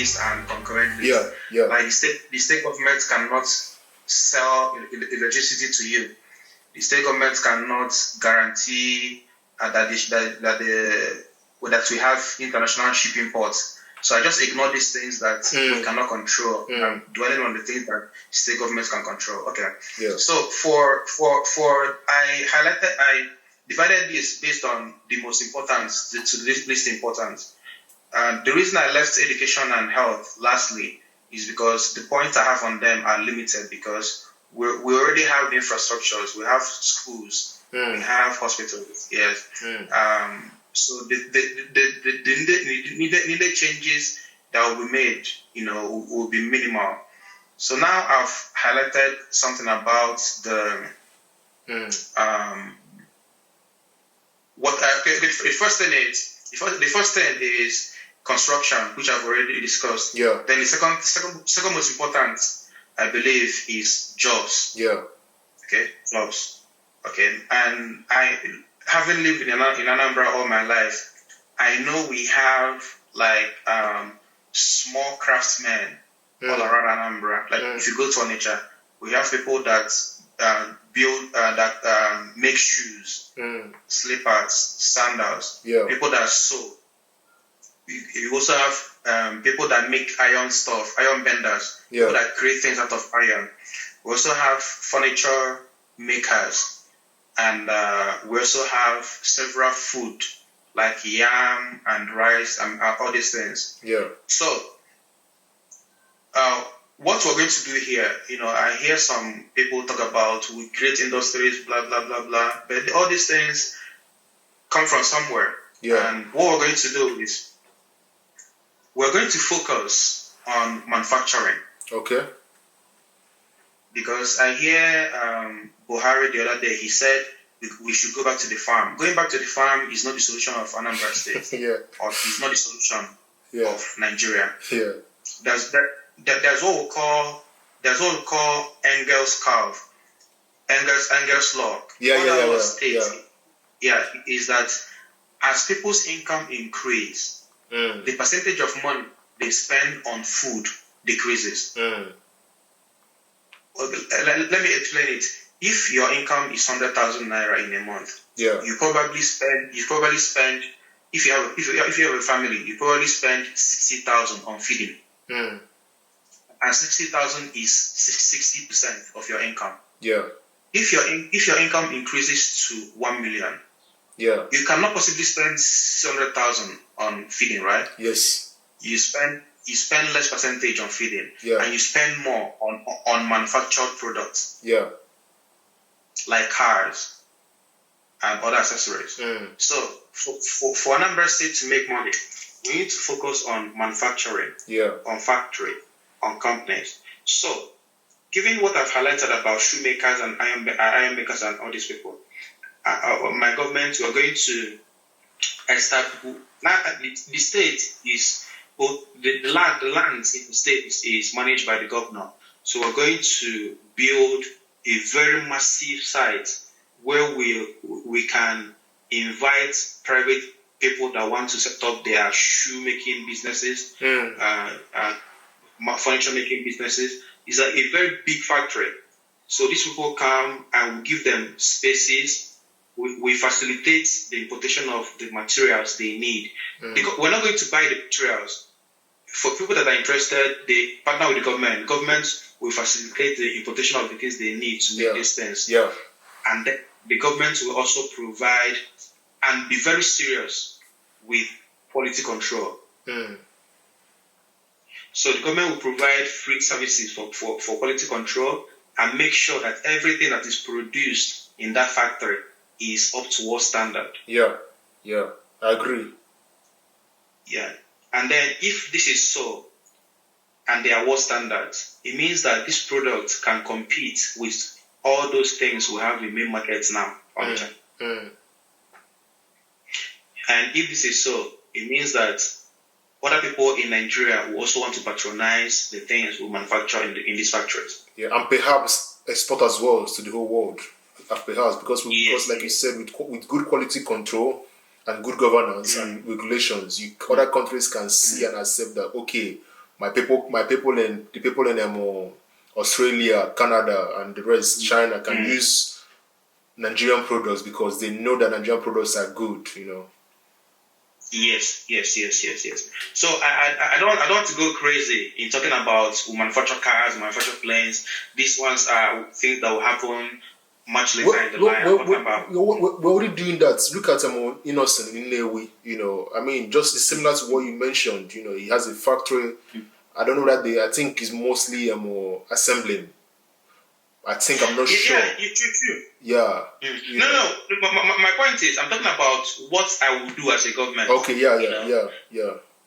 list and concurrent list. Yeah, yeah. Like the state government cannot sell electricity to you. The state government cannot guarantee that we have international shipping ports. So I just ignore these things that we cannot control. I'm dwelling on the things that state governments can control. Okay. Yeah. So I divided this based on the most important to the least important. The reason I left education and health lastly is because the points I have on them are limited because we already have the infrastructures. We have schools. We have hospitals. Yes. So the needed changes that will be made, will be minimal. So now I've highlighted something about the the first thing is construction, which I've already discussed. Yeah. Then the second most important, I believe, is jobs. Yeah. Okay, jobs. Okay, and having lived in Anambra all my life, I know we have small craftsmen all around Anambra. Like if you go to Onitsha, we have people that make shoes, slippers, sandals. Yeah. People that sew. You also have people that make iron stuff, iron benders. Yeah. People that create things out of iron. We also have furniture makers, and we also have several food like yam and rice and all these things. Yeah. So, what we're going to do here, I hear some people talk about we create industries, blah blah blah blah, but all these things come from somewhere. Yeah. And what we're going to do is we're going to focus on manufacturing. Okay. Because I hear Buhari the other day, he said we should go back to the farm. Going back to the farm is not the solution of Anambra State. Yeah. Or it's not the solution of Nigeria. Yeah. There's what we call Engel's curve. Engel's law. Is that as people's income increase, the percentage of money they spend on food decreases. Let me explain it. If your income is 100,000 naira in a month, you probably spend. If you have a family, you probably spend 60,000 on feeding, and 60,000 is 60% of your income. Yeah. If your income increases to 1 million, you cannot possibly spend 600,000 on feeding, right? Yes. You spend less percentage on feeding, and you spend more on manufactured products, like cars and other accessories. So for Anambra State to make money, we need to focus on manufacturing, on factory, on companies. So, given what I've highlighted about shoemakers and iron makers and all these people, my government, we are going to establish. Now, the state is the land in the state is managed by the governor. So we're going to build a very massive site where we can invite private people that want to set up their shoemaking businesses, furniture making businesses. It's a very big factory. So these people come and we give them spaces. We facilitate the importation of the materials they need. Because we're not going to buy the materials. For people that are interested, they partner with the government. Government will facilitate the importation of the things they need to make these things. Yeah. And then the government will also provide and be very serious with quality control. So the government will provide free services for quality control and make sure that everything that is produced in that factory is up to world standard. Yeah, I agree. Yeah. And then if this is so, and they are world standards, it means that this product can compete with all those things we have in main markets now. And if this is so, it means that other people in Nigeria will also want to patronize the things we manufacture in these factories. Yeah, and perhaps export as well to the whole world. Perhaps because like you said, with good quality control and good governance and regulations, other countries can see and accept that, okay, My people in the people in Australia, Canada, and the rest, China, can use Nigerian products because they know that Nigerian products are good. Yes. So I don't want to go crazy in talking about we manufacture cars, we manufacture planes. These ones are things that will happen much later in the line. We're already doing that. Look at Innocent in Newe. I mean, just similar to what you mentioned. He has a factory. I don't know that I think it's mostly assembling. I'm not sure. Yeah, true. Yeah. No. My point is, I'm talking about what I will do as a government. Okay. Yeah.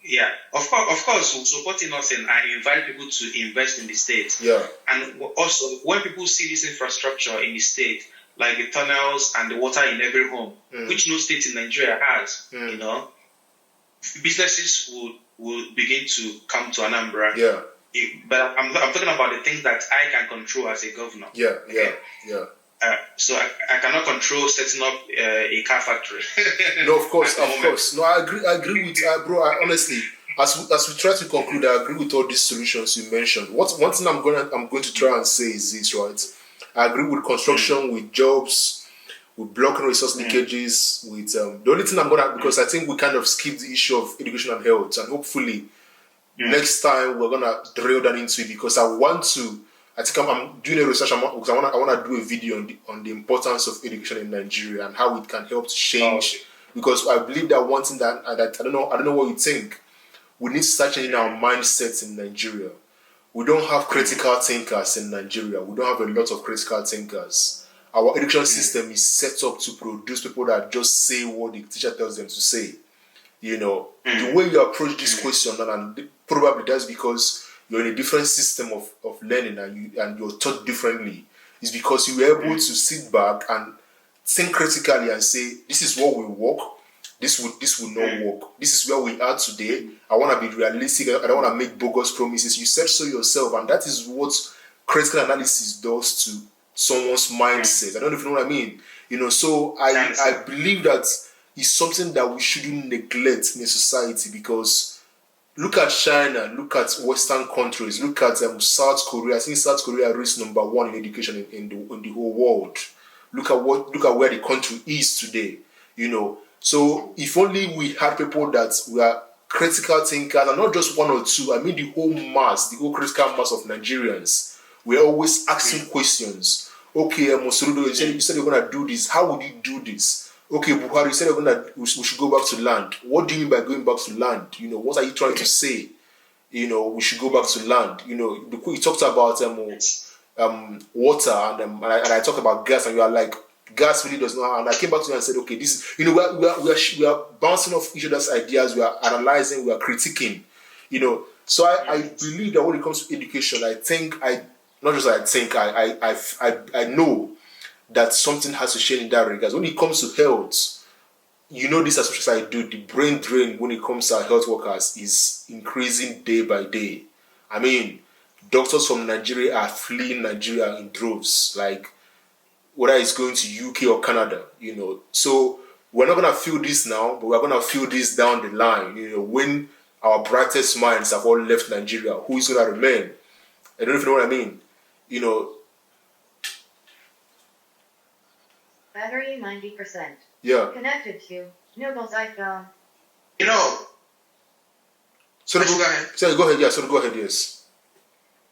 Yeah. Of course, supporting us, and I invite people to invest in the state. Yeah. And also, when people see this infrastructure in the state, like the tunnels and the water in every home, which no state in Nigeria has, businesses will begin to come to Anambra. Yeah. But I'm talking about the things that I can control as a governor. Yeah. So I cannot control setting up a car factory. No, of course. No, I agree with bro. Honestly, as we try to conclude, I agree with all these solutions you mentioned. One thing I'm going to try and say is this, right? I agree with construction, with jobs, with blocking resource leakages, with the only thing because I think we kind of skipped the issue of education and health, and hopefully next time we're gonna drill down into it because I think I'm doing a research because I want to do a video on the importance of education in Nigeria and how it can help to change. Because I believe that one thing that I don't know what you think. We need to start changing our mindsets in Nigeria. We don't have critical thinkers in Nigeria. We don't have a lot of critical thinkers. Our education system is set up to produce people that just say what the teacher tells them to say. The way you approach this question, and probably that's because you're in a different system of learning and you're taught differently, is because you were able to sit back and think critically and say, this is what will work, this will not work, this is where we are today. I want to be realistic, I don't want to make bogus promises. You said so yourself, and that is what critical analysis does to someone's mindset. I don't know if you know what I mean. So I believe that is something that we shouldn't neglect in a society, because look at China, look at Western countries, look at South Korea. I think South Korea reached number 1 in education in the whole world. Look at where the country is today. So if only we had people that were critical thinkers, and not just one or two. I mean the whole critical mass of Nigerians. We're always asking questions. Okay, Mosurudo, you said you're gonna do this. How would you do this? Okay, Buhari, you said we should go back to land. What do you mean by going back to land? What are you trying to say? We should go back to land. You talked about water and I talked about gas, and you are like, gas really does not. And I came back to you and said, okay, this we are bouncing off each other's ideas. We are analyzing. We are critiquing. So I believe that when it comes to education, I know that something has to change in that regard. When it comes to health, this as much as I do, the brain drain when it comes to our health workers is increasing day by day. I mean, doctors from Nigeria are fleeing Nigeria in droves, like whether it's going to UK or Canada, So we're not going to feel this now, but we're going to feel this down the line, when our brightest minds have all left Nigeria. Who is going to remain? I don't know if you know what I mean. Battery 90%. Yeah. Connected to Noble's iPhone. So go ahead. Go ahead. Yeah. So go ahead. Yes.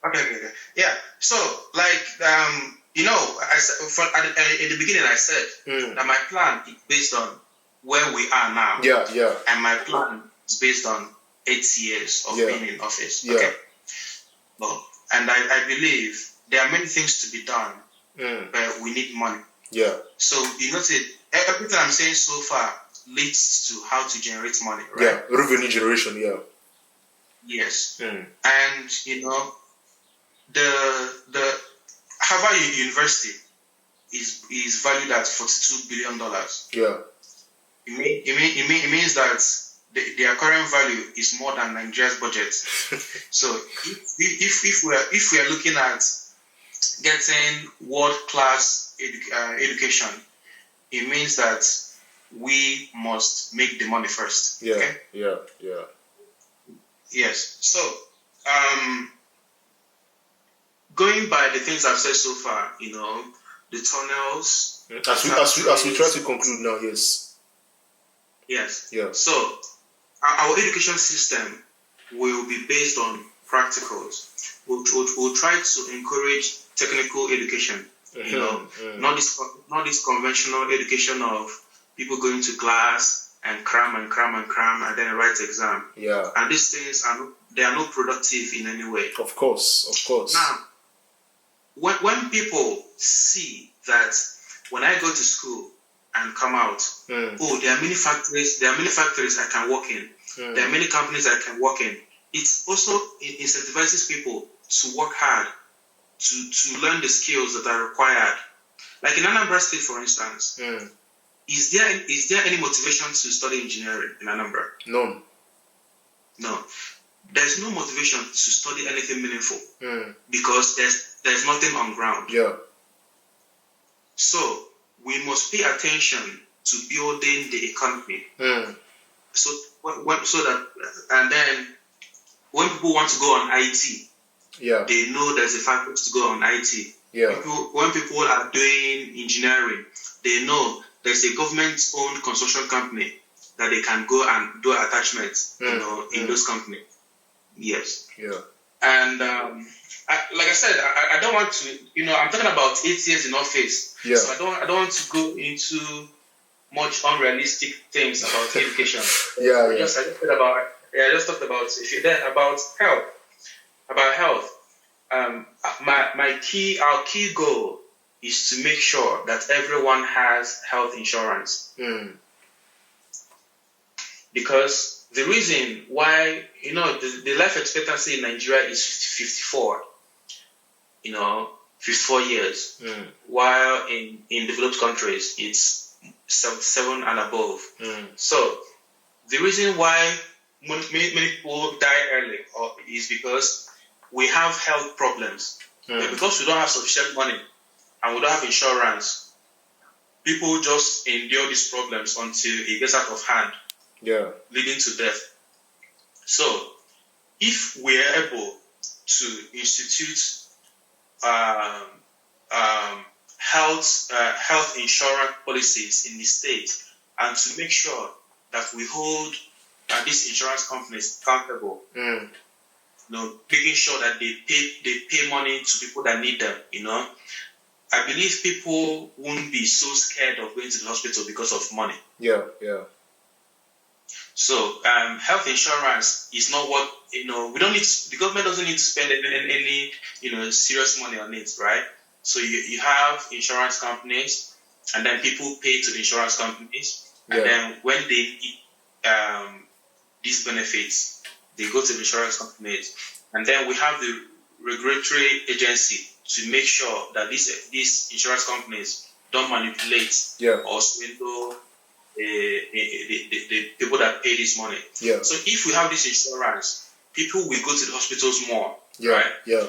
Okay. Yeah. So I said at the beginning, I said that my plan is based on where we are now. Yeah. And my plan is based on 8 years of being in office. Yeah. Okay. And I believe there are many things to be done, but we need money. Yeah. So everything I'm saying so far leads to how to generate money, right? Yeah, revenue generation. Yeah. Yes. And the Harvard University is valued at $42 billion. Yeah. It means that their current value is more than Nigeria's budget. So if we are looking at getting world-class education, it means that we must make the money first. Yeah, okay? yeah. Yes. So going by the things I've said so far, the tunnels. As we try to conclude now, yes. Yes. Yeah. So our education system will be based on practicals. We'll try to encourage technical education. Not this conventional education of people going to class and cram and then write exam. Yeah. And these things are not productive in any way. Of course. Now, when people see that when I go to school and come out, there are many factories I can work in. There are many companies I can work in. It also incentivizes people to work hard, to learn the skills that are required. Like in Anambra State, for instance, is there any motivation to study engineering in Anambra? No. There's no motivation to study anything meaningful because there's nothing on ground. Yeah. So we must pay attention to building the economy. So that, and then when people want to go on IT, they know there's a factor to go on IT. Yeah. When people are doing engineering, they know there's a government-owned construction company that they can go and do attachments, in those companies. Yes. Yeah. And like I said, I don't want to, I'm talking about 8 years in office. Yeah. So I don't want to go into much unrealistic things about education. I just talked about if you're there about health. Our key goal is to make sure that everyone has health insurance. Because the reason why, the life expectancy in Nigeria is 54, 54 years, while in developed countries it's 77 and above. So the reason why many people die early is because we have health problems. But because we don't have sufficient money and we don't have insurance, people just endure these problems until it gets out of hand. Yeah. Leading to death. So, if we are able to institute health insurance policies in the state, and to make sure that we hold these insurance companies accountable, making sure that they pay money to people that need them, I believe people won't be so scared of going to the hospital because of money. Yeah. So health insurance is not what we don't need. The government doesn't need to spend any serious money on it, right? So you have insurance companies, and then people pay to the insurance companies, and then when they need these benefits, they go to the insurance companies, and then we have the regulatory agency to make sure that these insurance companies don't manipulate or swindle the people that pay this money. Yeah. So if we have this insurance, people will go to the hospitals more, right? Yeah.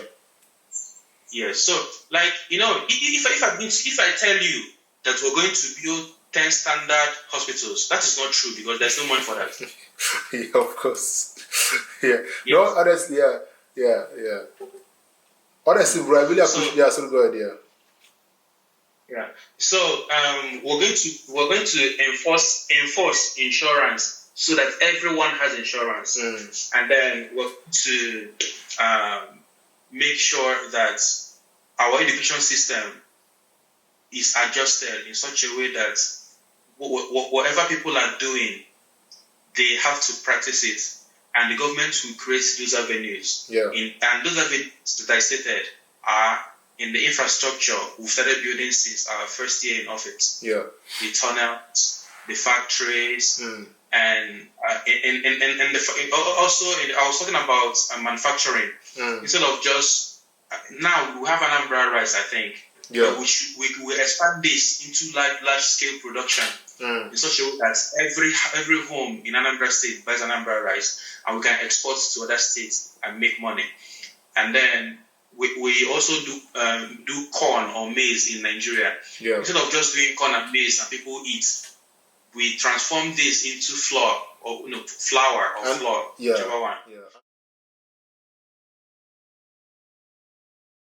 Yeah. So, like, if I tell you that we're going to build 10 standard hospitals, that is not true because there's no money for that. Yeah, of course. Yeah. No, honestly, yeah. Honestly, bro, I really appreciate. So go ahead, Yeah. So we're going to enforce insurance so that everyone has insurance, and then we're going to make sure that our education system is adjusted in such a way that whatever people are doing, they have to practice it, and the government will create those avenues. And those avenues that I stated are in the infrastructure we've started building since our first year in office. Yeah. The tunnels, the factories, and also I was talking about manufacturing. Instead of just now we have Anambra rice, I think. Yeah. We will expand this into large scale production in such a way that every home in Anambra State buys Anambra rice, and we can export to other states and make money. And then we also do corn or maize in Nigeria. Yeah. Instead of just doing corn and maize and people eat, we transform this into flour or whichever one. Yeah.